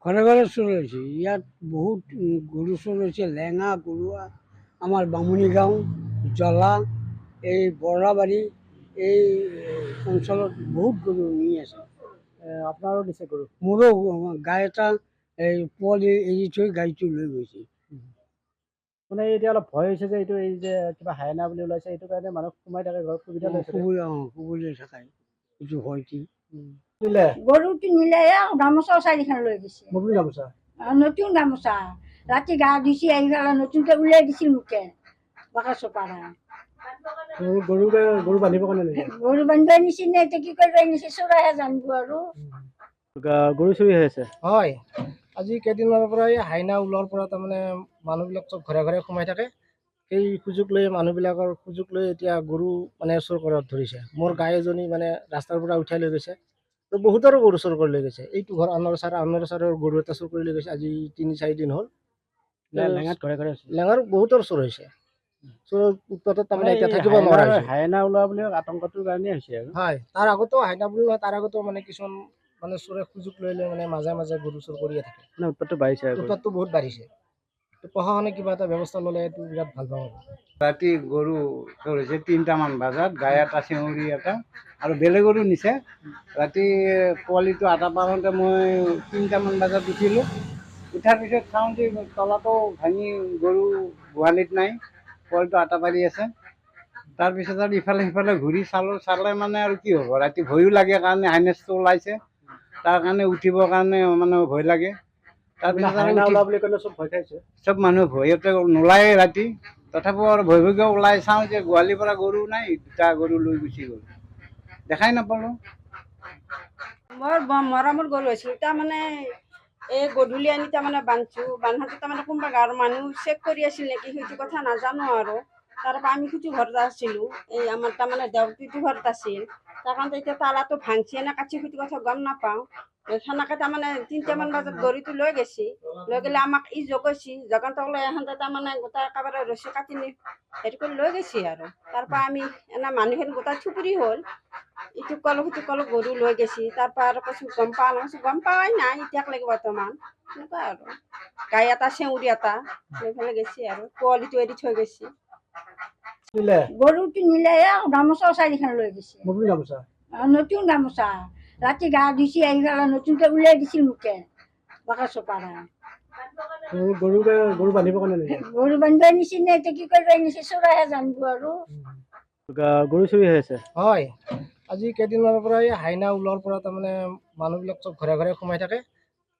ঘৰে ঘৰে চুৰ হৈছে। ইয়াত বহুত গৰু চুৰ হৈছে, লেঙা গৰুৱা, আমাৰ বামুণী গাঁও, জলা, এই বৰাবাৰী, এই অঞ্চলত বহুত গৰু নি আছে। আপোনাৰো দিছে গৰু? মোৰো গাই এটা এই পোৱালি এৰি থৈ গাড়ীটো লৈ গৈছে। মানে এতিয়া অলপ ভয় হৈছে যে এইটো এই যে কিবা হাইনা বুলি ওলাইছে, এইটো কাৰণে মানুহ সোমাই থাকে ঘৰত, সুবিধা লৈছে। শুবলৈ থাকাই এইটো হয় কি গৰুটো নিলে গামোচা চাৰিখন লৈ গৈছে। নতুন গামোচা? নতুন গামোচা ৰাতি গা ধুইছি আহি পেলাই নতুনকে উলিয়াই দিছিল মোকে বাকচৰ পৰা। গৰু বান্ধিব কাৰণে নিলে? গৰু বান্ধিব নিছি নে এতিয়া কি কৰিব নিছে চোৰাহে জানিব আৰু। গৰু চুৰি হৈ আছে? হয়, আজি কেইদিনমানৰ পৰা এই হাইনা ওলোৱাৰ পৰা তাৰমানে মানুহবিলাক চব ঘৰে ঘৰে সোমাই থাকে। সেই সুযোগ লৈ মানুহবিলাকৰ সুযোগ লৈ এতিয়া গৰু মানে চুৰ কৰাত ধৰিছে। মোৰ গাই এজনী মানে ৰাস্তাৰ পৰা উঠাই লৈ গৈছে। তো বহুতৰো গৰু চুৰ কৰি লৈ গৈছে। এইটো ঘৰ আনৰ চাৰৰ গৰু এটা চুৰ কৰি লৈ গৈছে আজি ৩-৪ দিন হ'ল। লেঙাত ঘৰে ঘৰে লেঙাৰ বহুতৰ চুৰ হৈছে। চুৰ উৎপাতত তাৰমানে এতিয়া থাকিব নোৱাৰা হৈছে। হাইনা ওলোৱা বুলি আতংকটোৰ কাৰণে হৈছে আৰু। হয়, তাৰ আগতো হাইনা বুলি নহয়, তাৰ আগতো মানে কিছুমান মানে চোৰে সুযোগ লৈ লৈ মানে মাজে মাজে গৰু চুৰ কৰিয়ে থাকে। মানে উৎপাতটো বাঢ়িছে আৰু। উৎপাতটো বহুত বাঢ়িছে। প্ৰশাসনে কিবা এটা ব্যৱস্থা ল'লে এইটো বিৰাট ভাল পাওঁ। ৰাতি গৰু চুৰ হৈছে ৩টামান বজাত, গাই এটা, চেউৰী এটা আৰু বেলেগৰো নিছে। ৰাতি পোৱালিটো আটা পাৰোঁতে মই ৩টামান বজাত উঠিলোঁ। উঠাৰ পিছত চাওঁ যে তলাটো ভাঙি গৰু গোহালিত নাই, পোৱালিটো আটা পাৰি আছে। তাৰপিছত আৰু ইফালে সিফালে ঘূৰি চালে মানে আৰু কি হ'ব, ৰাতি ভয়ো লাগে কাৰণে হাইনেছটো ওলাইছে, তাৰ কাৰণে উঠিবৰ কাৰণে মানে ভয় লাগে। তাৰপিছত হাইনা ওলোৱা বুলি ক'লে চব ভয় খাইছে। চব মানুহ ভয়তে নোলায়ে ৰাতি, তথাপিও আৰু ভয় ভয়কৈ ওলাই চাওঁ যে গোহালিৰ পৰা গৰু নাই, 2টা গৰু লৈ গুচি গ'ল, দেখাই নাপালোঁ। মোৰ মৰমৰ গৰু হৈছিল, তাৰমানে এই গধূলি আনি তাৰমানে বান্ধাটো তাৰমানে কোনোবা গাঁৱৰ মানুহ চেক কৰি আছিল নেকি, সেইটো কথা নাজানো আৰু। তাৰপৰা আমি সিটো ঘৰত আছিলোঁ, এই আমাৰ তাৰমানে দেউতিটো ঘৰত আছিল। তাৰ কাৰণে এতিয়া তালাটো ভাংছি নে কাটি সেইটো কথা গম নাপাওঁ। সেনেকৈ তাৰমানে 3টামান বজাত গৰুটো লৈ গৈছে, লৈ গ'লে আমাক ই জগাইছে, জগাওঁতে লৈ আহোঁতে তাৰমানে গোটাই একেবাৰে ৰছী কাটি নি হেৰি কৰি লৈ গৈছে আৰু। তাৰপৰা আমি এনে মানুহখিনি গোটাই থুপুৰি হ'ল, ইটোক ক'লোঁ সিটোক ক'লোঁ গৰু লৈ গৈছে। তাৰপৰা আৰু কৈছোঁ গম পোৱাই নাই এতিয়ালৈকে বৰ্তমান, এনেকুৱা আৰু। গাই এটা, চেউৰী এটা লৈ পেলাই গৈছে আৰু, পোৱালিটো এৰি থৈ গৈছে। গৰুটো নিলে গামোচা চাৰিখন লৈ গৈছে। নতুন গামোচা? নতুন গামোচা ৰাতি গা ধুইছি আহি পেলাই নতুনকে উলিয়াই দিছিল মোকে বাকচৰ পৰা। গৰু বান্ধিব কাৰণে নিলে? গৰু বান্ধিব নিছি নে এতিয়া কি কৰিব নিছে চোৰাহে জানিব আৰু। গৰু চুৰি হৈ আছে? হয়, আজি কেইদিনমানৰ পৰা এই হাইনা ওলোৱাৰ পৰা তাৰমানে মানুহবিলাক চব ঘৰে ঘৰে সোমাই থাকে।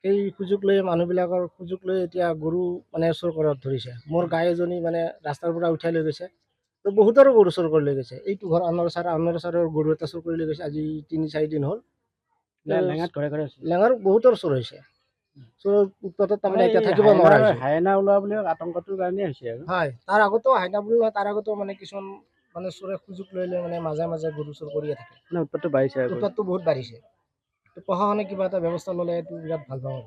সেই সুযোগ লৈ মানুহবিলাকৰ সুযোগ লৈ এতিয়া গৰু মানে চুৰ কৰাত ধৰিছে। মোৰ গাই এজনী মানে ৰাস্তাৰ পৰা উঠাই লৈ গৈছে। তো বহুতৰো গৰু চুৰ কৰি লৈ গৈছে। এইটো ঘৰ আনৰ চাৰৰ গৰু এটা চুৰ কৰি লৈ গৈছে আজি 3-4 দিন হ'ল। লেঙাত ঘৰে ঘৰে লেঙাৰ বহুতৰ চুৰ হৈছে। চুৰ উৎপাতত তাৰমানে এতিয়া থাকিব নোৱাৰা হৈছে। হাইনা ওলোৱা বুলি আতংকটোৰ কাৰণে হৈছে আৰু। হয়, তাৰ আগতো হাইনা বুলি নহয়, তাৰ আগতো মানে কিছুমান মানে চোৰে সুযোগ লৈ লৈ মানে মাজে মাজে গৰু চুৰ কৰিয়ে থাকে। মানে উৎপাতটো বাঢ়িছে আৰু। উৎপাতটো বহুত বাঢ়িছে। প্ৰশাসনে কিবা এটা ব্যৱস্থা ল'লে এইটো বিৰাট ভাল পাওঁ।